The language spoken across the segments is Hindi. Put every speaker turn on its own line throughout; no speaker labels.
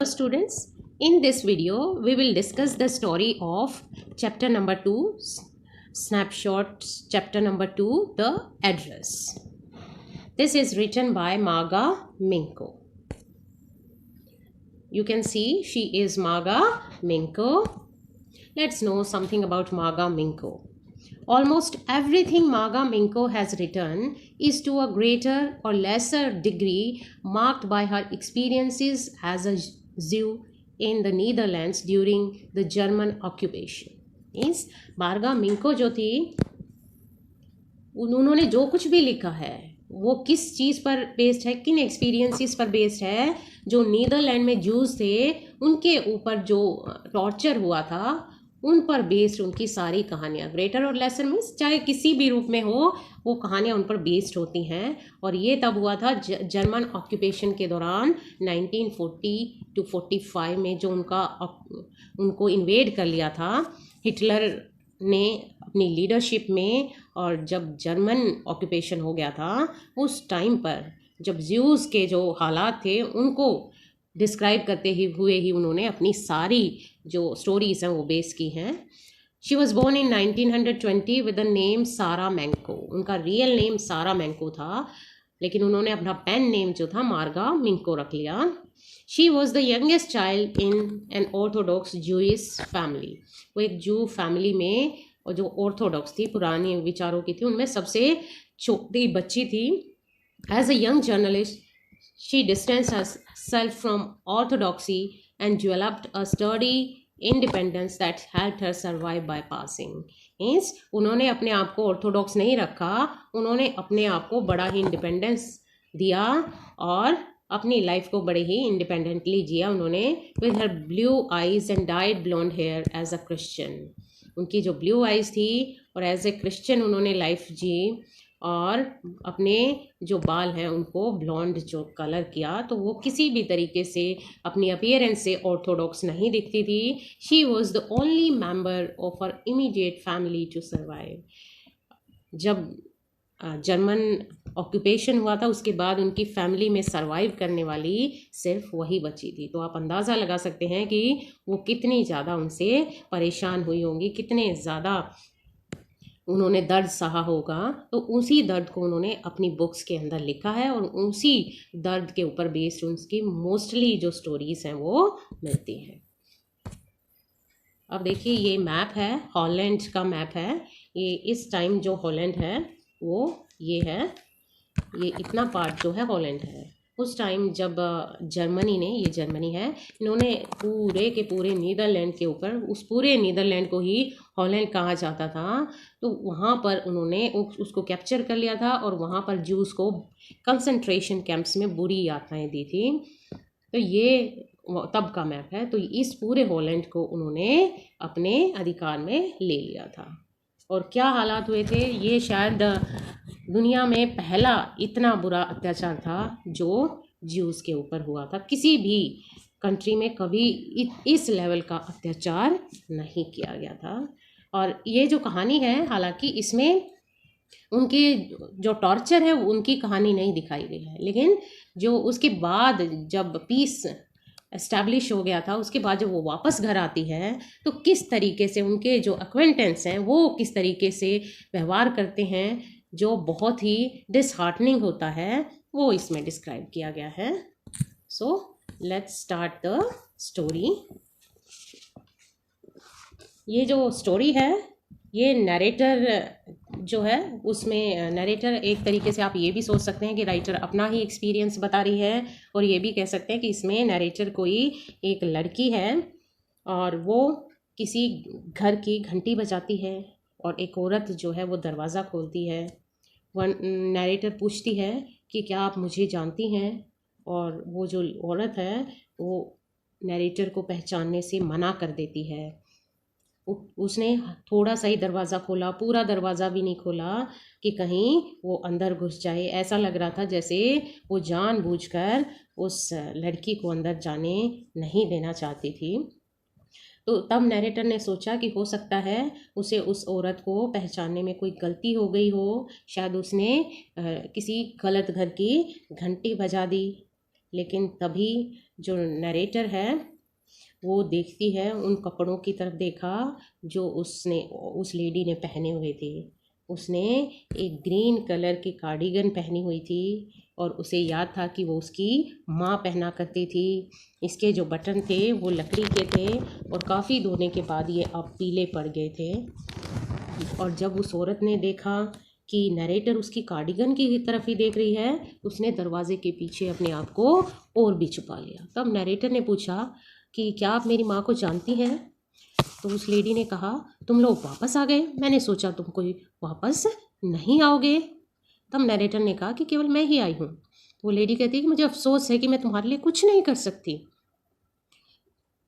Students, in this video we will discuss the story of chapter number 2 snapshots, chapter number 2 the address. This is written by Marga Minko. You can see she is Marga Minko. Let's know something about Marga Minko. Almost everything Marga Minko has written is to a greater or degree marked by her experiences as a Jew in the Netherlands during the German occupation. Means मार्गा मिंको जो थी उन्होंने जो कुछ भी लिखा है वो किस चीज़ पर बेस्ड है, किन एक्सपीरियंसेस पर बेस्ड है जो नीदरलैंड में जूस थे उनके ऊपर जो टॉर्चर हुआ था उन पर बेस्ड उनकी सारी कहानियाँ, ग्रेटर और लेसर मीन्स चाहे किसी भी रूप में हो वो कहानियाँ उन पर बेस्ड होती हैं। और ये तब हुआ था जर्मन ऑक्यूपेशन के दौरान 1940 to 45 में जो उनको इन्वेड कर लिया था हिटलर ने अपनी लीडरशिप में। और जब जर्मन ऑक्यूपेशन हो गया था उस टाइम पर जब ज्यूस के जो हालात थे उनको डिस्क्राइब करते हुए ही उन्होंने अपनी सारी जो स्टोरीज हैं वो बेस की हैं। She was born in 1920 with the name Sarah मैंको। उनका रियल नेम सारा मैंको था लेकिन उन्होंने अपना पेन नेम जो था मार्गा मिंको रख लिया। She was the youngest child in an Orthodox Jewish family. वो एक जू फैमिली में और जो ऑर्थोडॉक्स थी, पुराने विचारों की थी, उनमें सबसे छोटी बच्ची थी। As a young journalist she distanced herself from orthodoxy and developed a sturdy independence that helped her survive by passing. Means उन्होंने अपने आप को ऑर्थोडॉक्स नहीं रखा, उन्होंने अपने आप को बड़ा ही इंडिपेंडेंस दिया और अपनी लाइफ को बड़े ही इंडिपेंडेंटली जिया उन्होंने। With her blue eyes and dyed blonde hair as a Christian. उनकी जो ब्लू आइज थी और एज ए क्रिश्चियन उन्होंने लाइफ जी और अपने जो बाल हैं उनको ब्लॉन्ड जो कलर किया तो वो किसी भी तरीके से अपनी अपीयरेंस से ऑर्थोडॉक्स नहीं दिखती थी। She was the only member of her immediate family to survive. जब जर्मन ऑक्यूपेशन हुआ था उसके बाद उनकी फैमिली में सर्वाइव करने वाली सिर्फ वही बची थी। तो आप अंदाज़ा लगा सकते हैं कि वो कितनी ज़्यादा उनसे परेशान हुई होंगी, कितने ज़्यादा उन्होंने दर्द सहा होगा। तो उसी दर्द को उन्होंने अपनी बुक्स के अंदर लिखा है और उसी दर्द के ऊपर बेस्ड उनकी मोस्टली जो स्टोरीज हैं वो मिलती हैं। अब देखिए ये मैप है, हॉलैंड का मैप है। ये इस टाइम जो हॉलैंड है वो ये है, ये इतना पार्ट जो है हॉलैंड है। उस टाइम जब जर्मनी ने, ये जर्मनी है, इन्होंने पूरे के पूरे नीदरलैंड के ऊपर, उस पूरे नीदरलैंड को ही हॉलैंड कहा जाता था, तो वहाँ पर उन्होंने उसको कैप्चर कर लिया था और वहाँ पर जूस को कंसंट्रेशन कैंप्स में बुरी यातनाएं दी थी। तो ये तब का मैप है। तो इस पूरे हॉलैंड को उन्होंने अपने अधिकार में ले लिया था। और क्या हालात हुए थे, ये शायद दुनिया में पहला इतना बुरा अत्याचार था जो ज्यूस के ऊपर हुआ था। किसी भी कंट्री में कभी इस लेवल का अत्याचार नहीं किया गया था। और ये जो कहानी है, हालांकि इसमें उनके जो टॉर्चर है उनकी कहानी नहीं दिखाई गई है, लेकिन जो उसके बाद जब पीस एस्टैब्लिश हो गया था उसके बाद जब वो वापस घर आती है तो किस तरीके से उनके जो एक्वेंटेंस हैं वो किस तरीके से व्यवहार करते हैं जो बहुत ही डिसहार्टनिंग होता है वो इसमें डिस्क्राइब किया गया है। So let's start the story. ये जो स्टोरी है ये नरेटर जो है उसमें नरेटर एक तरीके से आप ये भी सोच सकते हैं कि राइटर अपना ही एक्सपीरियंस बता रही है, और ये भी कह सकते हैं कि इसमें नरेटर कोई एक लड़की है और वो किसी घर की घंटी बजाती है और एक औरत जो है वो दरवाज़ा खोलती है। वन नरेटर पूछती है कि क्या आप मुझे जानती हैं, और वो जो औरत है वो नरेटर को पहचानने से मना कर देती है। उसने थोड़ा सा ही दरवाज़ा खोला, पूरा दरवाज़ा भी नहीं खोला कि कहीं वो अंदर घुस जाए। ऐसा लग रहा था जैसे वो जानबूझकर उस लड़की को अंदर जाने नहीं देना चाहती थी। तो तब नरेटर ने सोचा कि हो सकता है उसे उस औरत को पहचानने में कोई गलती हो गई हो, शायद उसने किसी गलत घर की घंटी बजा दी लेकिन तभी जो नरेटर है वो देखती है, उन कपड़ों की तरफ देखा जो उस लेडी ने पहने हुए थे। उसने एक ग्रीन कलर की कार्डिगन पहनी हुई थी और उसे याद था कि वो उसकी माँ पहना करती थी। इसके जो बटन थे वो लकड़ी के थे और काफ़ी धोने के बाद ये अब पीले पड़ गए थे। और जब उस औरत ने देखा कि नरेटर उसकी कार्डिगन की तरफ ही देख रही है, उसने दरवाजे के पीछे अपने आप को और भी छुपा लिया। तब नरेटर ने पूछा कि क्या आप मेरी माँ को जानती हैं? तो उस लेडी ने कहा, तुम लोग वापस आ गए, मैंने सोचा तुम कोई वापस नहीं आओगे। तब नरेटर ने कहा कि केवल मैं ही आई हूँ। तो वो लेडी कहती है कि मुझे अफसोस है कि मैं तुम्हारे लिए कुछ नहीं कर सकती।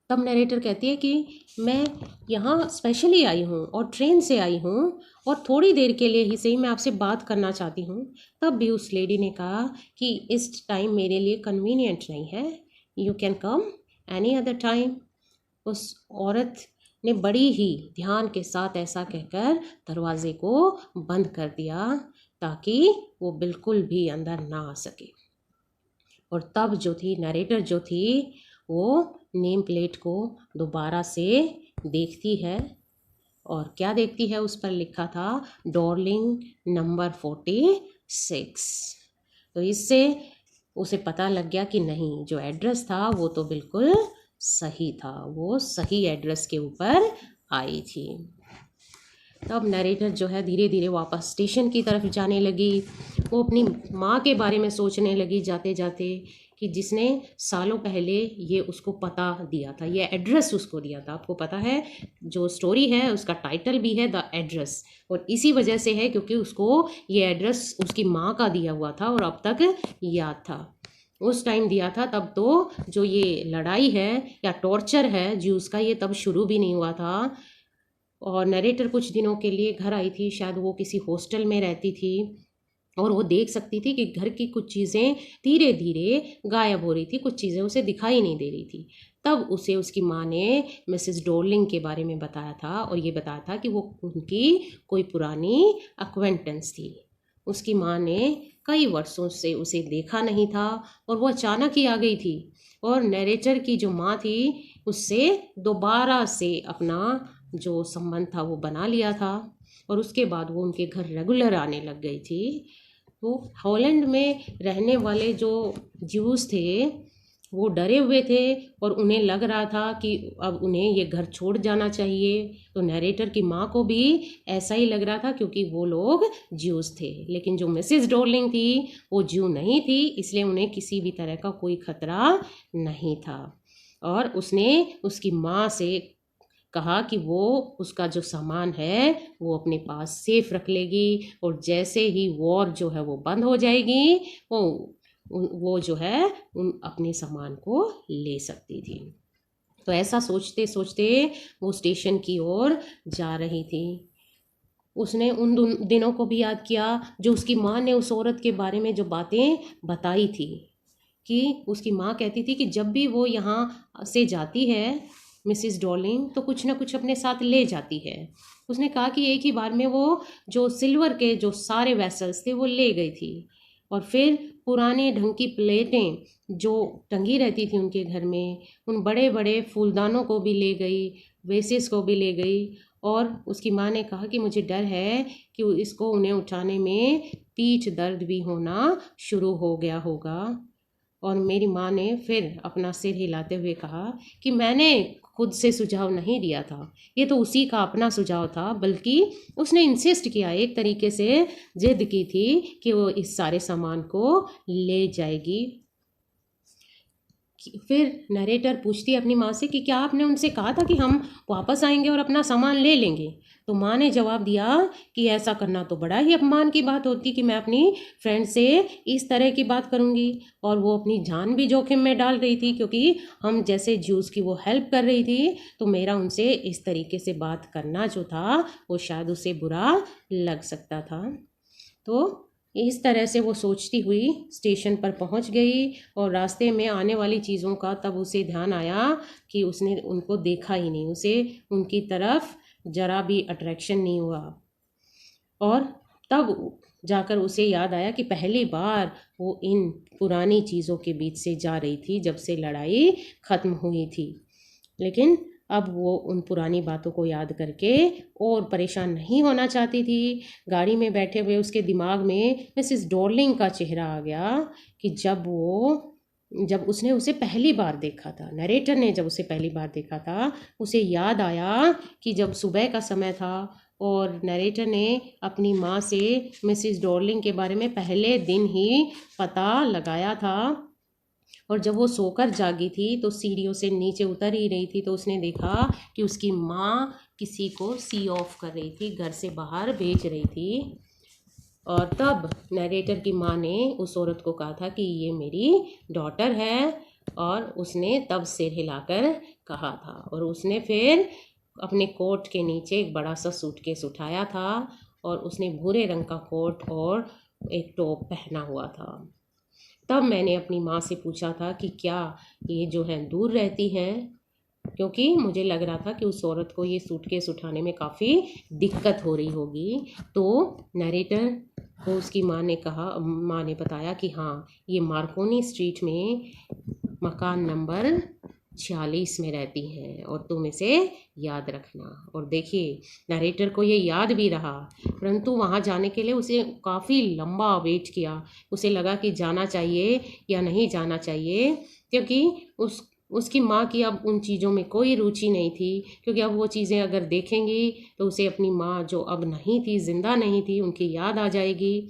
तब नरेटर कहती है कि मैं यहाँ स्पेशली आई हूँ और ट्रेन से आई हूँ और थोड़ी देर के लिए ही सही मैं आपसे बात करना चाहती हूँ। तब भी उस लेडी ने कहा कि इस टाइम मेरे लिए कन्वीनियंट नहीं है, you can come any other time. उस औरत ने बड़ी ही ध्यान के साथ ऐसा कहकर दरवाजे को बंद कर दिया ताकि वो बिल्कुल भी अंदर ना आ सके। और तब जो थी नरेटर जो थी वो नेम प्लेट को दोबारा से देखती है और क्या देखती है, उस पर लिखा था डॉर्लिंग नंबर 46। तो इससे उसे पता लग गया कि नहीं, जो एड्रेस था वो तो बिल्कुल सही था, वो सही एड्रेस के ऊपर आई थी। तब नरेटर जो है धीरे धीरे वापस स्टेशन की तरफ जाने लगी। वो अपनी माँ के बारे में सोचने लगी जाते जाते कि जिसने सालों पहले ये उसको पता दिया था, ये एड्रेस उसको दिया था। आपको पता है जो स्टोरी है उसका टाइटल भी है द एड्रेस, और इसी वजह से है क्योंकि उसको ये एड्रेस उसकी माँ का दिया हुआ था और अब तक याद था। उस टाइम दिया था तब तो जो ये लड़ाई है या टॉर्चर है ज्यूस का, ये तब शुरू भी नहीं हुआ था। और नरेटर कुछ दिनों के लिए घर आई थी, शायद वो किसी हॉस्टल में रहती थी और वो देख सकती थी कि घर की कुछ चीज़ें धीरे धीरे गायब हो रही थी, कुछ चीज़ें उसे दिखाई नहीं दे रही थी। तब उसे उसकी माँ ने मिसेस डॉर्लिंग के बारे में बताया था और ये बताया था कि वो उनकी कोई पुरानी अक्वेंटेंस थी। उसकी माँ ने कई वर्षों से उसे देखा नहीं था और वो अचानक ही आ गई थी और नरेटर की जो माँ थी उससे दोबारा से अपना जो संबंध था वो बना लिया था और उसके बाद वो उनके घर रेगुलर आने लग गई थी। तो हॉलैंड में रहने वाले जो ज्यूस थे वो डरे हुए थे और उन्हें लग रहा था कि अब उन्हें ये घर छोड़ जाना चाहिए। तो नरेटर की माँ को भी ऐसा ही लग रहा था क्योंकि वो लोग ज्यूस थे, लेकिन जो मिसेस डॉर्लिंग थी वो ज्यू नहीं थी, इसलिए उन्हें किसी भी तरह का कोई खतरा नहीं था। और उसने उसकी माँ से कहा कि वो उसका जो सामान है वो अपने पास सेफ रख लेगी और जैसे ही वॉर जो है वो बंद हो जाएगी वो जो है उन अपने सामान को ले सकती थी। तो ऐसा सोचते सोचते वो स्टेशन की ओर जा रही थी। उसने उन दिनों को भी याद किया जो उसकी माँ ने उस औरत के बारे में जो बातें बताई थी, कि उसकी माँ कहती थी कि जब भी वो यहाँ से जाती है मिसिस डॉर्लिंग तो कुछ ना कुछ अपने साथ ले जाती है। उसने कहा कि एक ही बार में वो जो सिल्वर के जो सारे वेसल्स थे वो ले गई थी और फिर पुराने ढंग की प्लेटें जो टंगी रहती थी उनके घर में, उन बड़े बड़े फूलदानों को भी ले गई, वेसेस को भी ले गई। और उसकी माँ ने कहा कि मुझे डर है कि इसको उन्हें उठाने में पीठ दर्द भी होना शुरू हो गया होगा। और मेरी माँ ने फिर अपना सिर हिलाते हुए कहा कि मैंने खुद से सुझाव नहीं दिया था, ये तो उसी का अपना सुझाव था, बल्कि उसने इंसिस्ट किया, एक तरीके से जिद की थी कि वो इस सारे सामान को ले जाएगी। फिर नरेटर पूछती है अपनी माँ से कि क्या आपने उनसे कहा था कि हम वापस आएंगे और अपना सामान ले लेंगे? तो माँ ने जवाब दिया कि ऐसा करना तो बड़ा ही अपमान की बात होती कि मैं अपनी फ्रेंड से इस तरह की बात करूँगी। और वो अपनी जान भी जोखिम में डाल रही थी क्योंकि हम जैसे ज्यूस की वो हेल्प कर रही थी, तो मेरा उनसे इस तरीके से बात करना जो था वो शायद उसे बुरा लग सकता था। तो इस तरह से वो सोचती हुई स्टेशन पर पहुंच गई और रास्ते में आने वाली चीज़ों का तब उसे ध्यान आया कि उसने उनको देखा ही नहीं, उसे उनकी तरफ जरा भी अट्रैक्शन नहीं हुआ। और तब जाकर उसे याद आया कि पहली बार वो इन पुरानी चीज़ों के बीच से जा रही थी जब से लड़ाई ख़त्म हुई थी। लेकिन अब वो उन पुरानी बातों को याद करके और परेशान नहीं होना चाहती थी। गाड़ी में बैठे हुए उसके दिमाग में मिसेस डॉर्लिंग का चेहरा आ गया कि जब उसने उसे पहली बार देखा था, नरेटर ने जब उसे पहली बार देखा था, उसे याद आया कि जब सुबह का समय था और नरेटर ने अपनी माँ से मिसेस डॉर्लिंग के बारे में पहले दिन ही पता लगाया था। और जब वो सोकर जागी थी तो सीढ़ियों से नीचे उतर ही रही थी तो उसने देखा कि उसकी माँ किसी को सी ऑफ कर रही थी, घर से बाहर भेज रही थी। और तब नरेटर की माँ ने उस औरत को कहा था कि ये मेरी डॉटर है, और उसने तब सिर हिलाकर कहा था। और उसने फिर अपने कोट के नीचे एक बड़ा सा सूटकेस उठाया था और उसने भूरे रंग का कोट और एक टॉप पहना हुआ था। तब मैंने अपनी माँ से पूछा था कि क्या ये जो है दूर रहती हैं, क्योंकि मुझे लग रहा था कि उस औरत को ये सूटकेस उठाने में काफ़ी दिक्कत हो रही होगी। तो नरेटर को उसकी माँ ने बताया कि हाँ, ये मार्कोनी स्ट्रीट में मकान नंबर 46 में रहती हैं और तुम इसे याद रखना। और देखिए, नरेटर को ये याद भी रहा, परंतु वहाँ जाने के लिए उसे काफ़ी लंबा वेट किया। उसे लगा कि जाना चाहिए या नहीं जाना चाहिए, क्योंकि उसकी माँ की अब उन चीज़ों में कोई रुचि नहीं थी, क्योंकि अब वो चीज़ें अगर देखेंगी तो उसे अपनी माँ जो अब नहीं थी, जिंदा नहीं थी, उनकी याद आ जाएगी।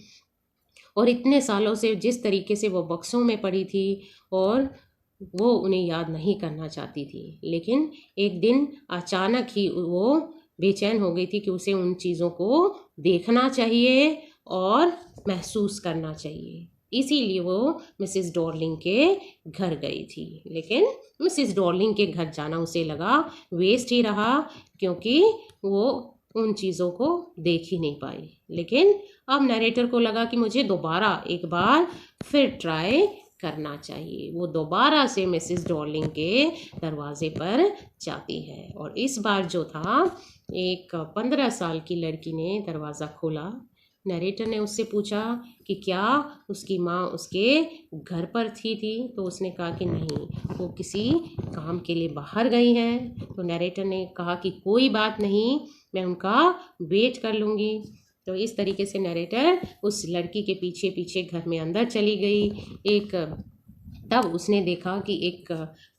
और इतने सालों से जिस तरीके से वो बक्सों में पड़ी थी और वो उन्हें याद नहीं करना चाहती थी, लेकिन एक दिन अचानक ही वो बेचैन हो गई थी कि उसे उन चीज़ों को देखना चाहिए और महसूस करना चाहिए। इसीलिए वो मिसेस डॉर्लिंग के घर गई थी। लेकिन मिसेस डॉर्लिंग के घर जाना उसे लगा वेस्ट ही रहा, क्योंकि वो उन चीज़ों को देख ही नहीं पाई। लेकिन अब नरेटर को लगा कि मुझे दोबारा एक बार फिर ट्राई करना चाहिए। वो दोबारा से मिसेस डॉर्लिंग के दरवाजे पर जाती है और इस बार जो था, एक 15 साल की लड़की ने दरवाज़ा खोला। नरेटर ने उससे पूछा कि क्या उसकी माँ उसके घर पर थी तो उसने कहा कि नहीं, वो किसी काम के लिए बाहर गई हैं। तो नरेटर ने कहा कि कोई बात नहीं, मैं उनका वेट कर लूँगी। तो इस तरीके से नरेटर उस लड़की के पीछे पीछे घर में अंदर चली गई। तब उसने देखा कि एक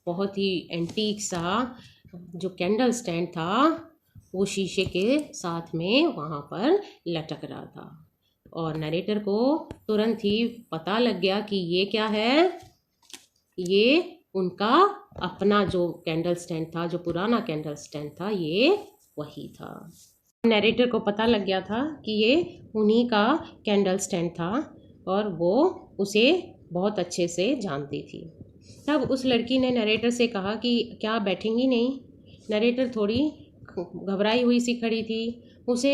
बहुत ही एंटीक सा जो कैंडल स्टैंड था वो शीशे के साथ में वहाँ पर लटक रहा था, और नरेटर को तुरंत ही पता लग गया कि ये क्या है। ये उनका अपना जो कैंडल स्टैंड था, जो पुराना कैंडल स्टैंड था, ये वही था। नरेटर को पता लग गया था कि ये उन्हीं का कैंडल स्टैंड था और वो उसे बहुत अच्छे से जानती थी। तब उस लड़की ने नरेटर से कहा कि क्या बैठेंगी नहीं। नरेटर थोड़ी घबराई हुई सी खड़ी थी। उसे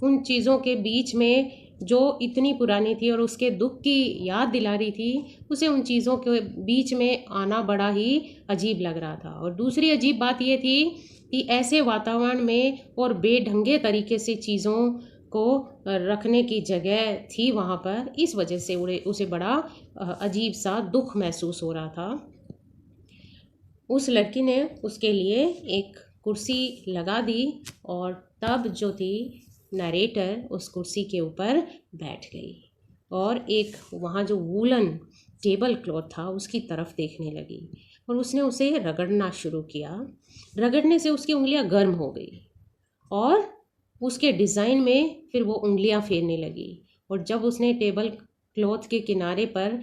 उन चीज़ों के बीच में जो इतनी पुरानी थी और उसके दुख की याद दिला रही थी, उसे उन चीज़ों के बीच में आना बड़ा ही अजीब लग रहा था। और दूसरी अजीब बात ये थी कि ऐसे वातावरण में और बेढंगे तरीके से चीज़ों को रखने की जगह थी वहाँ पर, इस वजह से उसे बड़ा अजीब सा दुख महसूस हो रहा था। उस लड़की ने उसके लिए एक कुर्सी लगा दी और तब जो थी, नरेटर उस कुर्सी के ऊपर बैठ गई और एक वहाँ जो वूलन टेबल क्लॉथ था उसकी तरफ देखने लगी और उसने उसे रगड़ना शुरू किया। रगड़ने से उसकी उंगलियां गर्म हो गई और उसके डिज़ाइन में फिर वो उंगलियां फेरने लगी। और जब उसने टेबल क्लॉथ के किनारे पर,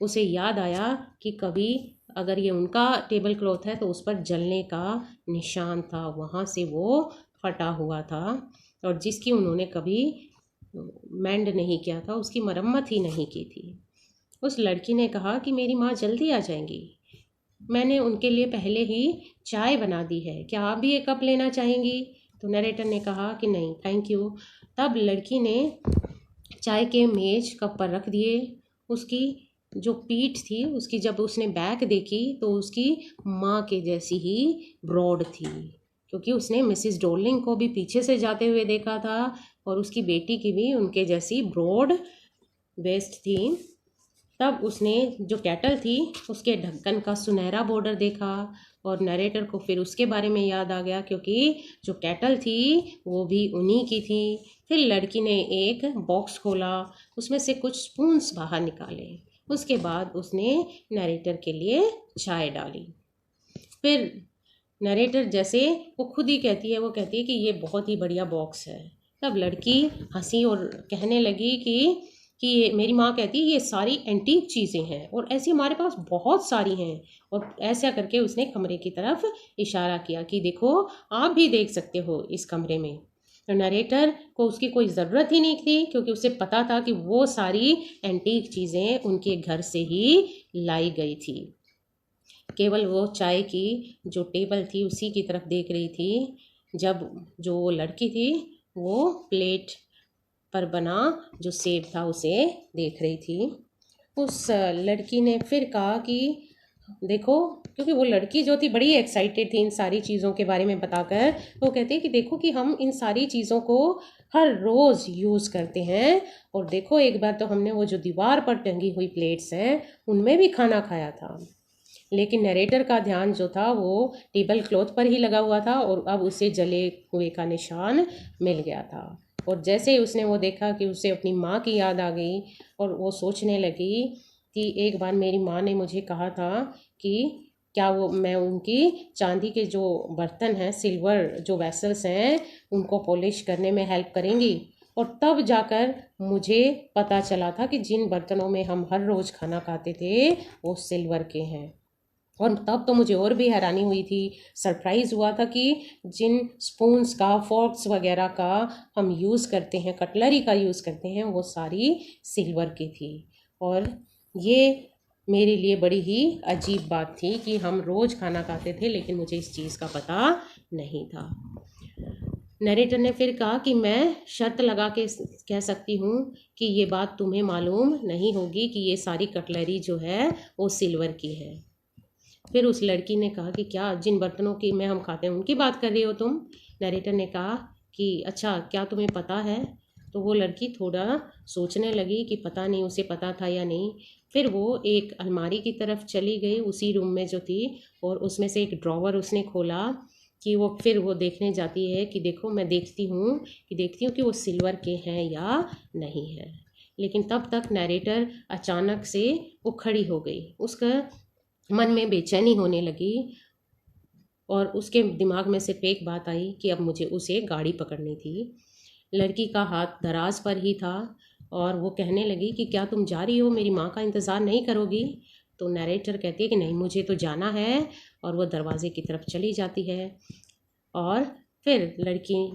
उसे याद आया कि कभी अगर ये उनका टेबल क्लॉथ है तो उस पर जलने का निशान था, वहाँ से वो फटा हुआ था और जिसकी उन्होंने कभी मेंड नहीं किया था, उसकी मरम्मत ही नहीं की थी। उस लड़की ने कहा कि मेरी माँ जल्दी आ जाएंगी, मैंने उनके लिए पहले ही चाय बना दी है, क्या आप भी एक कप लेना चाहेंगी। तो नरेटर ने कहा कि नहीं थैंक यू। तब लड़की ने चाय के मेज कप पर रख दिए। उसकी जो पीठ थी, उसकी जब उसने बैक देखी तो उसकी माँ के जैसी ही ब्रॉड थी, क्योंकि उसने मिसेस डॉर्लिंग को भी पीछे से जाते हुए देखा था और उसकी बेटी की भी उनके जैसी ब्रॉड वेस्ट थी। तब उसने जो कैटल थी उसके ढक्कन का सुनहरा बॉर्डर देखा और नरेटर को फिर उसके बारे में याद आ गया, क्योंकि जो कैटल थी वो भी उन्हीं की थी। फिर लड़की ने एक बॉक्स खोला, उसमें से कुछ स्पून्स बाहर निकाले। उसके बाद उसने नरेटर के लिए चाय डाली। फिर नरेटर जैसे वो खुद ही कहती है, वो कहती है कि ये बहुत ही बढ़िया बॉक्स है। तब लड़की हंसी और कहने लगी कि ये मेरी माँ कहती है ये सारी एंटीक चीज़ें हैं और ऐसी हमारे पास बहुत सारी हैं। और ऐसा करके उसने कमरे की तरफ इशारा किया कि देखो आप भी देख सकते हो इस कमरे में। तो नरेटर को उसकी कोई ज़रूरत ही नहीं थी, क्योंकि उसे पता था कि वो सारी एंटीक चीज़ें उनके घर से ही लाई गई थी। केवल वो चाय की जो टेबल थी उसी की तरफ देख रही थी, जब जो वो लड़की थी वो प्लेट पर बना जो सेब था उसे देख रही थी। उस लड़की ने फिर कहा कि देखो, क्योंकि वो लड़की जो थी बड़ी एक्साइटेड थी इन सारी चीज़ों के बारे में बताकर, वो कहती है कि देखो कि हम इन सारी चीज़ों को हर रोज़ यूज़ करते हैं और देखो एक बार तो हमने वो जो दीवार पर टंगी हुई प्लेट्स हैं उनमें भी खाना खाया था। लेकिन नरेटर का ध्यान जो था वो टेबल क्लॉथ पर ही लगा हुआ था और अब उसे जले हुए का निशान मिल गया था। और जैसे ही उसने वो देखा कि उसे अपनी माँ की याद आ गई और वो सोचने लगी कि एक बार मेरी माँ ने मुझे कहा था कि क्या वो मैं उनकी चांदी के जो बर्तन हैं, सिल्वर जो वेसल्स हैं, उनको पॉलिश करने में हेल्प करेंगी। और तब जाकर मुझे पता चला था कि जिन बर्तनों में हम हर रोज़ खाना खाते थे वो सिल्वर के हैं। और तब तो मुझे और भी हैरानी हुई थी, सरप्राइज़ हुआ था कि जिन स्पून्स का, फोर्क्स वगैरह का हम यूज़ करते हैं, कटलरी का यूज़ करते हैं, वो सारी सिल्वर की थी। और ये मेरे लिए बड़ी ही अजीब बात थी कि हम रोज़ खाना खाते थे लेकिन मुझे इस चीज़ का पता नहीं था। नरेटर ने फिर कहा कि मैं शर्त लगा के कह सकती हूँ कि ये बात तुम्हें मालूम नहीं होगी कि ये सारी कटलरी जो है वो सिल्वर की है। फिर उस लड़की ने कहा कि क्या जिन बर्तनों की में हम खाते हैं उनकी बात कर रही हो तुम? नरेटर ने कहा कि अच्छा क्या तुम्हें पता है? तो वो लड़की थोड़ा सोचने लगी कि पता नहीं उसे पता था या नहीं। फिर वो एक अलमारी की तरफ चली गई उसी रूम में जो थी, और उसमें से एक ड्रॉवर उसने खोला कि वो फिर वो देखने जाती है कि देखो मैं देखती हूँ कि वो सिल्वर के हैं या नहीं है। लेकिन तब तक नरेटर अचानक से वो खड़ी हो गई। उसका मन में बेचैनी होने लगी और उसके दिमाग में सिर्फ एक बात आई कि अब मुझे उसे गाड़ी पकड़नी थी। लड़की का हाथ दराज पर ही था और वो कहने लगी कि क्या तुम जा रही हो, मेरी माँ का इंतज़ार नहीं करोगी? तो नरेटर कहती है कि नहीं मुझे तो जाना है, और वो दरवाजे की तरफ चली जाती है। और फिर लड़की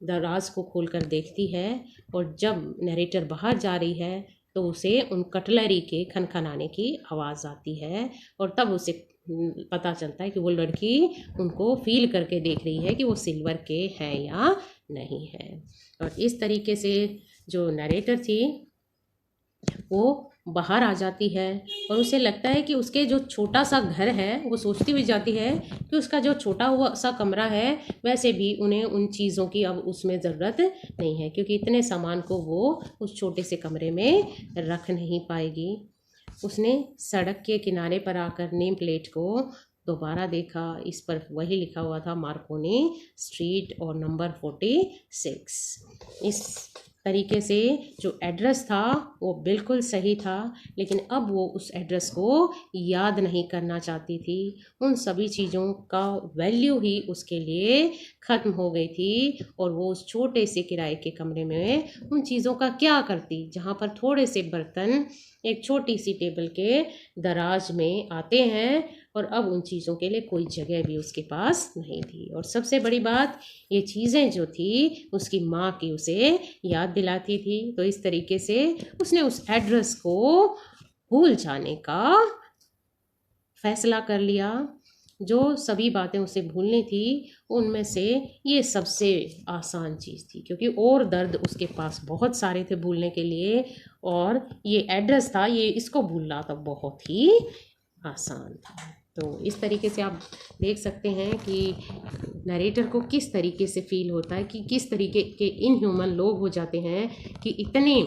दराज को खोलकर देखती है और जब नरेटर बाहर जा रही है तो उसे उन कटलरी के खनखनाने की आवाज़ आती है और तब उसे पता चलता है कि वो लड़की उनको फील करके देख रही है कि वो सिल्वर के हैं या नहीं है। और इस तरीके से जो नरेटर थी वो बाहर आ जाती है और उसे लगता है कि उसके जो छोटा सा घर है, वो सोचती हुई जाती है कि उसका जो छोटा हुआ सा कमरा है वैसे भी उन्हें उन चीज़ों की अब उसमें ज़रूरत नहीं है, क्योंकि इतने सामान को वो उस छोटे से कमरे में रख नहीं पाएगी। उसने सड़क के किनारे पर आकर नेम प्लेट को दोबारा देखा। इस पर वही लिखा हुआ था मार्कोनी स्ट्रीट और नंबर 46। इस तरीके से जो एड्रेस था वो बिल्कुल सही था, लेकिन अब वो उस एड्रेस को याद नहीं करना चाहती थी। उन सभी चीज़ों का वैल्यू ही उसके लिए ख़त्म हो गई थी और वो उस छोटे से किराए के कमरे में उन चीज़ों का क्या करती जहाँ पर थोड़े से बर्तन एक छोटी सी टेबल के दराज में आते हैं, और अब उन चीज़ों के लिए कोई जगह भी उसके पास नहीं थी। और सबसे बड़ी बात, ये चीज़ें जो थी उसकी माँ की उसे याद दिलाती थी। तो इस तरीके से उसने उस एड्रेस को भूल जाने का फैसला कर लिया। जो सभी बातें उसे भूलनी थी उनमें से ये सबसे आसान चीज़ थी, क्योंकि और दर्द उसके पास बहुत सारे थे भूलने के लिए, और ये एड्रेस था, ये इसको भूलना तो बहुत ही आसान था। तो इस तरीके से आप देख सकते हैं कि नरेटर को किस तरीके से फील होता है कि किस तरीके के इनह्यूमन लोग हो जाते हैं कि इतने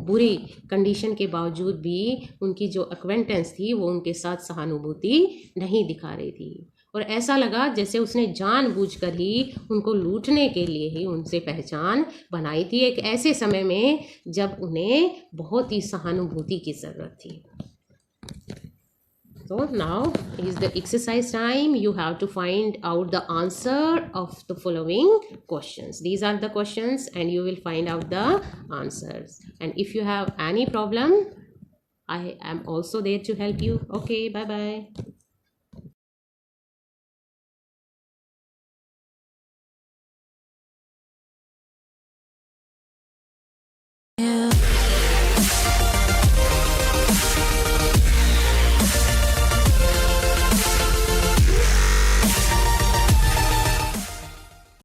बुरी कंडीशन के बावजूद भी उनकी जो एक्वेंटेंस थी वो उनके साथ सहानुभूति नहीं दिखा रही थी, और ऐसा लगा जैसे उसने जानबूझकर ही उनको लूटने के लिए ही उनसे पहचान बनाई थी, एक ऐसे समय में जब उन्हें बहुत ही सहानुभूति की ज़रूरत थी। So now is the exercise time. You have to find out the answer of the following questions. These are the questions and you will find out the answers. And if you have any problem, I am also there to help you. Okay, bye bye.